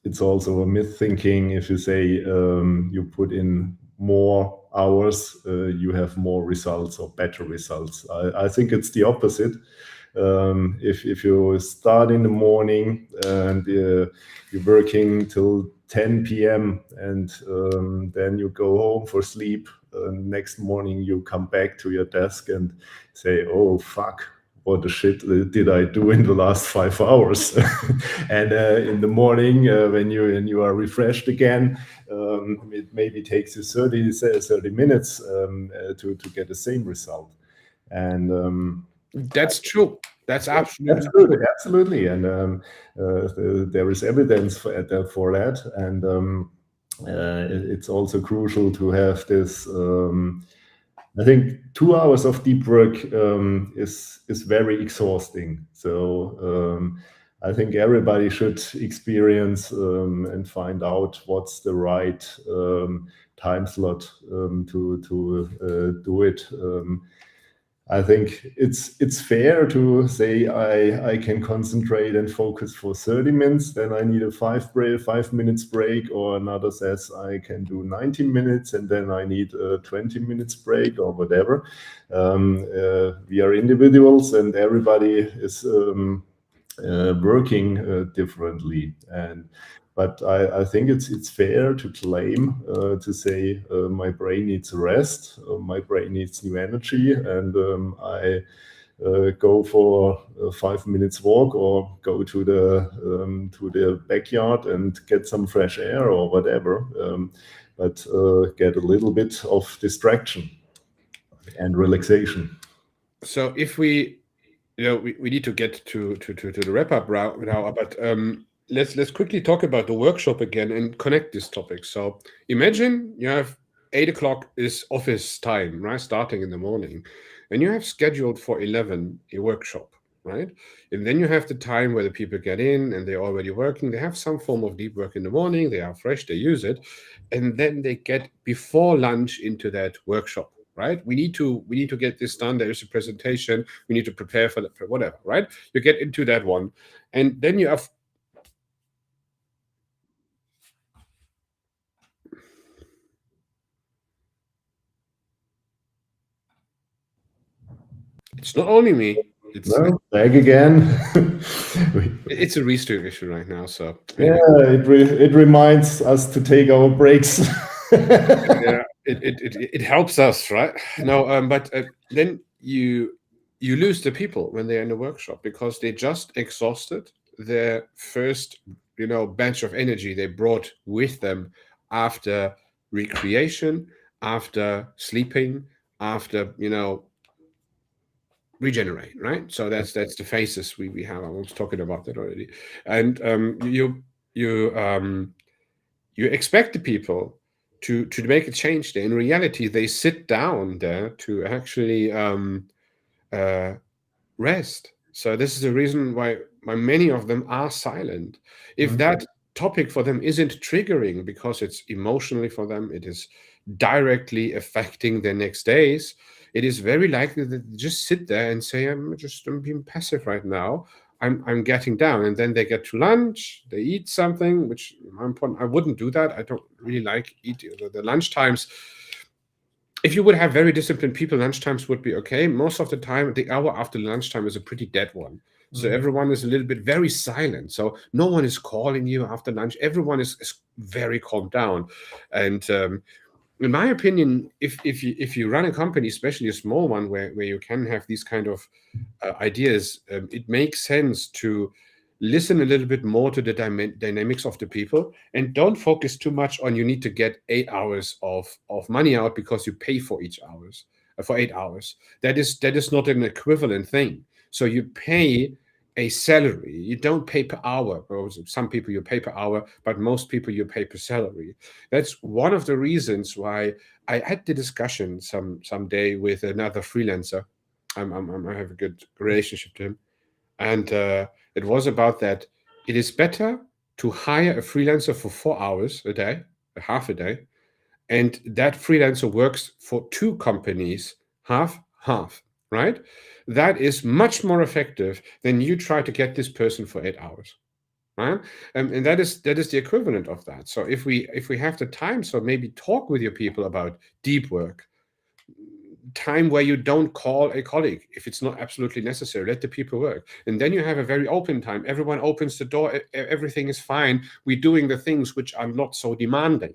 it's also a myth thinking. If you say you put in more hours, you have more results or better results. I think it's the opposite. If you start in the morning and you're working till 10 p.m. and then you go home for sleep, next morning you come back to your desk and say, oh fuck, what the shit did I do in the last 5 hours? And in the morning, when you are refreshed again, it maybe takes you 30 minutes to get the same result. And that's true. That's absolutely true. Absolutely. And there is evidence for that. And it's also crucial to have this. I think 2 hours of deep work is very exhausting. So I think everybody should experience and find out what's the right time slot to do it. I think it's fair to say I can concentrate and focus for 30 minutes, then I need a 5 minutes break, or another says I can do 90 minutes and then I need a 20 minutes break or whatever. We are individuals and everybody is working differently. And But I think it's fair to claim, to say my brain needs rest, my brain needs new energy, and I go for a 5 minutes walk or go to the backyard and get some fresh air or whatever, but get a little bit of distraction and relaxation. So if we need to get to the wrap up now, but let's quickly talk about the workshop again and connect this topic. So imagine you have 8 o'clock is office time, right? Starting in the morning, and you have scheduled for 11 a workshop, right? And then you have the time where the people get in and they're already working. They have some form of deep work in the morning. They are fresh. They use it, and then they get before lunch into that workshop. Right? We need to get this done. There is a presentation. We need to prepare for whatever, right? You get into that one, and then you have. It's not only me. It's back again. It's a restream issue right now, so yeah, it reminds us to take our breaks. Yeah, it helps us, right? No, but then you lose the people when they're in the workshop because they just exhausted their first batch of energy they brought with them after recreation, after sleeping, after regenerate, right? So that's the phases we have. I was talking about that already, and you expect the people to make a change there. In reality, they sit down there to actually rest. So this is the reason why many of them are silent. If that topic for them isn't triggering because it's emotionally for them, it is directly affecting their next days, it is very likely that they just sit there and say, I'm being passive right now. I'm getting down, and then they get to lunch, they eat something, which important. I wouldn't do that. I don't really like eating the lunch times. If you would have very disciplined people, lunch times would be okay. Most of the time, the hour after lunchtime is a pretty dead one. So everyone is a little bit very silent. So no one is calling you after lunch. Everyone is very calmed down. And in my opinion, if you run a company, especially a small one, where you can have these kind of ideas, it makes sense to listen a little bit more to the dynamics of the people, and don't focus too much on you need to get 8 hours of money out because you pay for each hours for 8 hours. That is not an equivalent thing. So you pay a salary. You don't pay per hour. Some people you pay per hour, but most people you pay per salary. That's one of the reasons why I had the discussion some day with another freelancer. I have a good relationship to him, and it was about that. It is better to hire a freelancer for 4 hours a day, half a day, and that freelancer works for 2 companies, half, right? That is much more effective than you try to get this person for 8 hours, right? And that is the equivalent of that. So if we have the time, so maybe talk with your people about deep work, time where you don't call a colleague if it's not absolutely necessary. Let the people work, and then you have a very open time. Everyone opens the door. Everything is fine. We're doing the things which are not so demanding.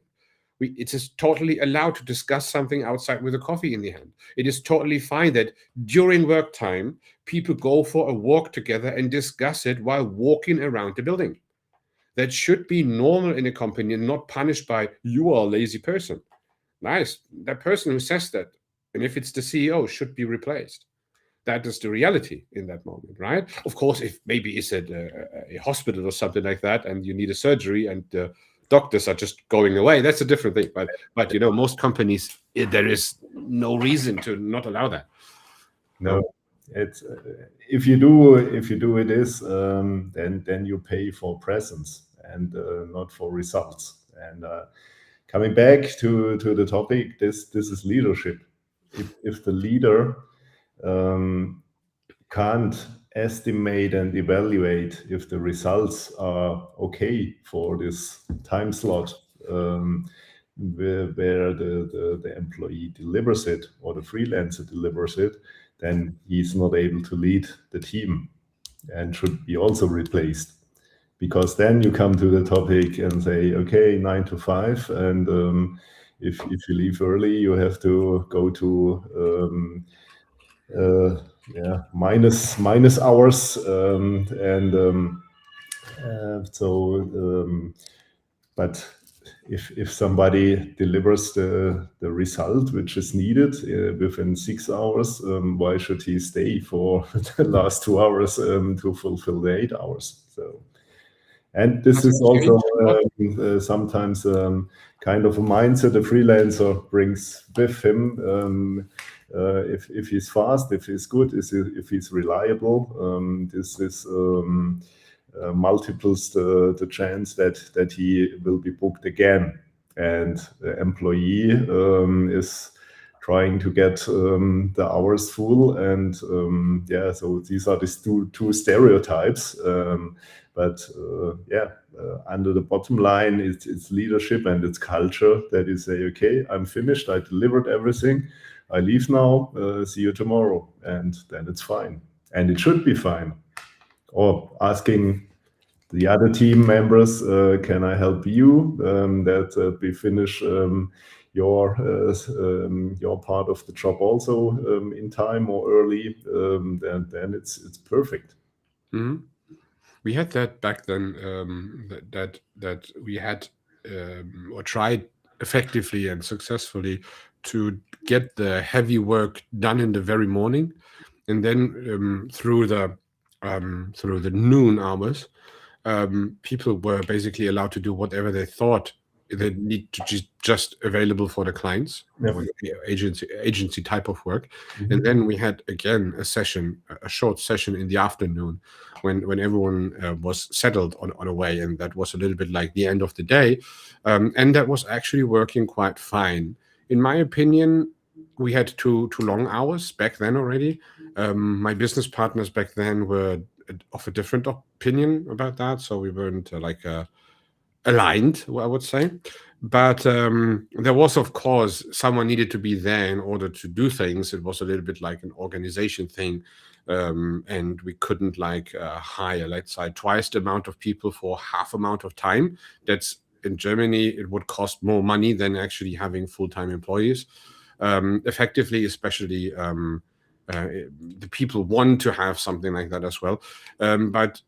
It is totally allowed to discuss something outside with a coffee in the hand. It is totally fine that during work time, people go for a walk together and discuss it while walking around the building. That should be normal in a company and not punished by, you are a lazy person. Nice. That person who says that, and if it's the CEO, should be replaced. That is the reality in that moment, right? Of course, if maybe it's at a hospital or something like that, and you need a surgery and doctors are just going away, that's a different thing. But most companies, there is no reason to not allow that. No, it's if you do this, then you pay for presence and not for results. And coming back to the topic, this is leadership. If the leader can't estimate and evaluate if the results are okay for this time slot where the employee delivers it or the freelancer delivers it, then he's not able to lead the team and should be also replaced, because then you come to the topic and say, okay, 9 to 5, and if you leave early, you have to go to minus hours, but if somebody delivers the result which is needed within 6 hours, why should he stay for the last 2 hours to fulfill the 8 hours? So, and this is also sometimes kind of a mindset a freelancer brings with him. If he's fast, if he's good, if he's reliable, this is multiples the chance that he will be booked again. And the employee is trying to get the hours full, and so these are these two stereotypes. But under the bottom line, it's leadership and it's culture that you say, okay, I'm finished, I delivered everything, I leave now, see you tomorrow, and then it's fine, and it should be fine. Or asking the other team members, can I help you that we finish your part of the job also in time or early, then it's perfect. Mm-hmm. We had that back then, that we had or tried effectively and successfully to get the heavy work done in the very morning, and then through the noon hours, people were basically allowed to do whatever they thought they need to just available for the clients, agency type of work. Mm-hmm. And then we had again a short session in the afternoon when everyone was settled on a way, and that was a little bit like the end of the day, and that was actually working quite fine. In my opinion, we had too long hours back then already. My business partners back then were of a different opinion about that, so we weren't aligned, I would say. But there was, of course, someone needed to be there in order to do things. It was a little bit like an organization thing, and we couldn't hire, let's say, twice the amount of people for half amount of time. That's in Germany, it would cost more money than actually having full-time employees. Effectively, especially the people want to have something like that as well. But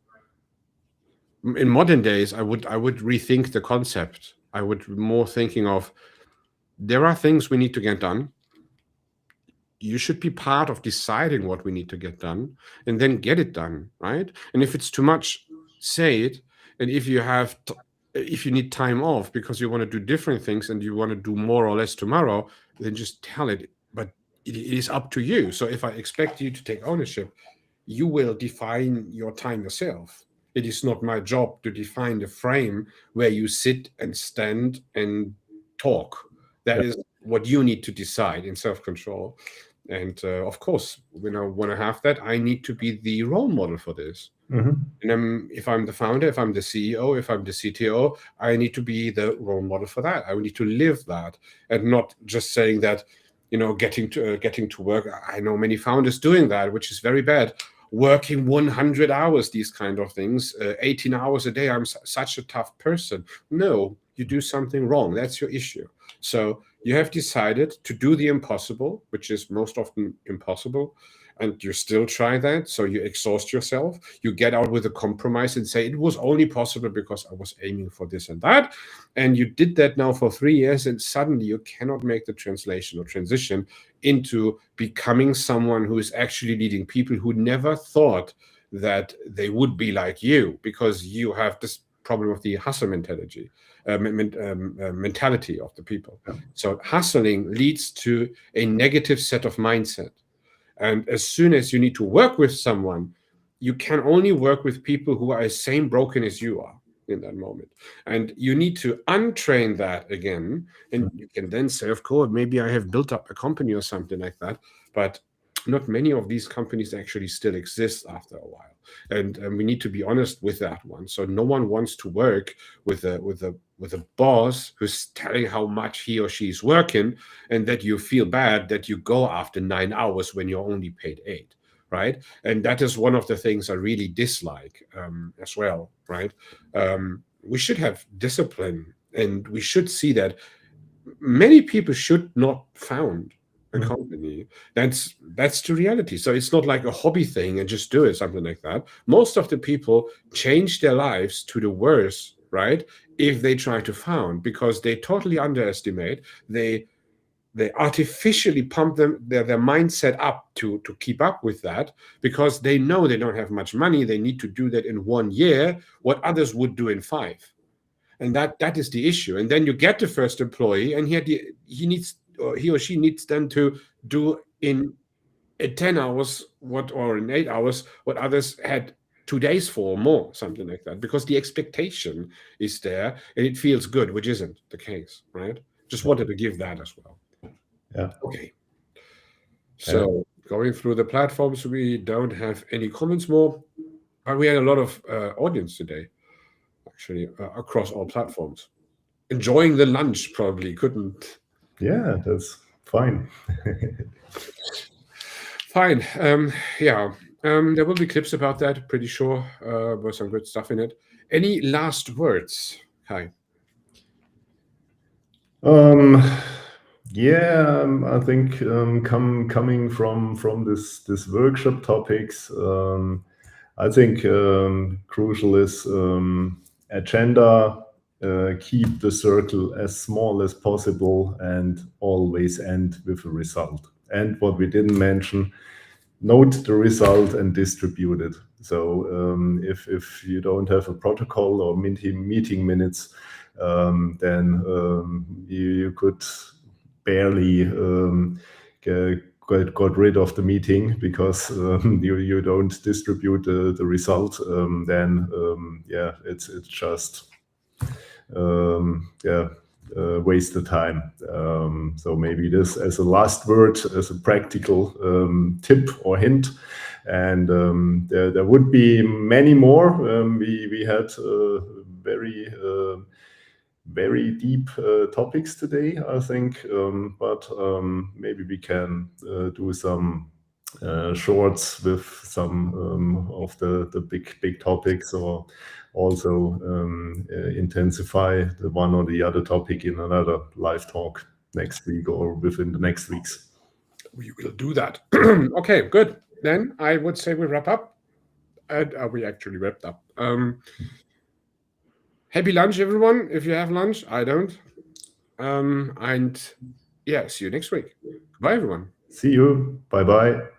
in modern days, I would rethink the concept. I would more thinking of, there are things we need to get done. You should be part of deciding what we need to get done, and then get it done, right? And if it's too much, say it. And if you have, if you need time off because you want to do different things and you want to do more or less tomorrow, then just tell it. But it is up to you. So if I expect you to take ownership, you will define your time yourself. It is not my job to define the frame where you sit and stand and talk. That is what you need to decide in self-control. And of course, when I want to have that, I need to be the role model for this. Mm-hmm. And if I'm the founder, if I'm the CEO, if I'm the CTO, I need to be the role model for that. I need to live that, and not just saying that, getting to work. I know many founders doing that, which is very bad. Working 100 hours, these kind of things, 18 hours a day. I'm such a tough person. No, you do something wrong. That's your issue. So you have decided to do the impossible, which is most often impossible, and you still try that. So you exhaust yourself. You get out with a compromise and say, it was only possible because I was aiming for this and that. And you did that now for 3 years, and suddenly you cannot make the translation or transition into becoming someone who is actually leading people who never thought that they would be like you, because you have this problem of the hustle mentality. Mentality of the people. Yeah. So hustling leads to a negative set of mindset. And as soon as you need to work with someone, you can only work with people who are as same broken as you are in that moment. And you need to untrain that again. And you can then say, of course, maybe I have built up a company or something like that. But not many of these companies actually still exist after a while. And we need to be honest with that one. So no one wants to work with a boss who's telling how much he or she is working, and that you feel bad that you go after 9 hours when you're only paid 8, right? And that is one of the things I really dislike as well, right? We should have discipline, and we should see that many people should not found a company. That's the reality. So it's not like a hobby thing and just do it, something like that. Most of the people change their lives to the worse, right? If they try to found, because they totally underestimate. They artificially pump their mindset up to keep up with that, because they know they don't have much money. They need to do that in 1 year, what others would do in 5. And that is the issue. And then you get the first employee, and he or she needs then to do in 10 hours or in 8 hours what others had 2 days for or more, something like that, because the expectation is there and it feels good, which isn't the case, right? Just wanted to give that as well. Yeah. Okay. So going through the platforms, we don't have any comments more, but we had a lot of audience today, actually, across all platforms. Enjoying the lunch, probably couldn't. Yeah, that's fine. Fine. Yeah. There will be clips about that, pretty sure. With some good stuff in it. Any last words, Kai? Yeah, I think coming from this workshop topics, I think crucial is agenda. Keep the circle as small as possible and always end with a result. And what we didn't mention, note the result and distribute it. So if you don't have a protocol or meeting minutes, then you could barely got rid of the meeting because you don't distribute the result. Then yeah, it's just wasted time. So maybe this as a last word, as a practical tip or hint. And there would be many more. We had very deep topics today, I think, but maybe we can do some shorts with some of the big topics, or also intensify the one or the other topic in another live talk next week or within the next weeks. We will do that. Okay, good. Then I would say we wrap up. And we actually wrapped up. Happy lunch, everyone. If you have lunch, I don't. And yeah, see you next week. Bye, everyone. See you. Bye-bye.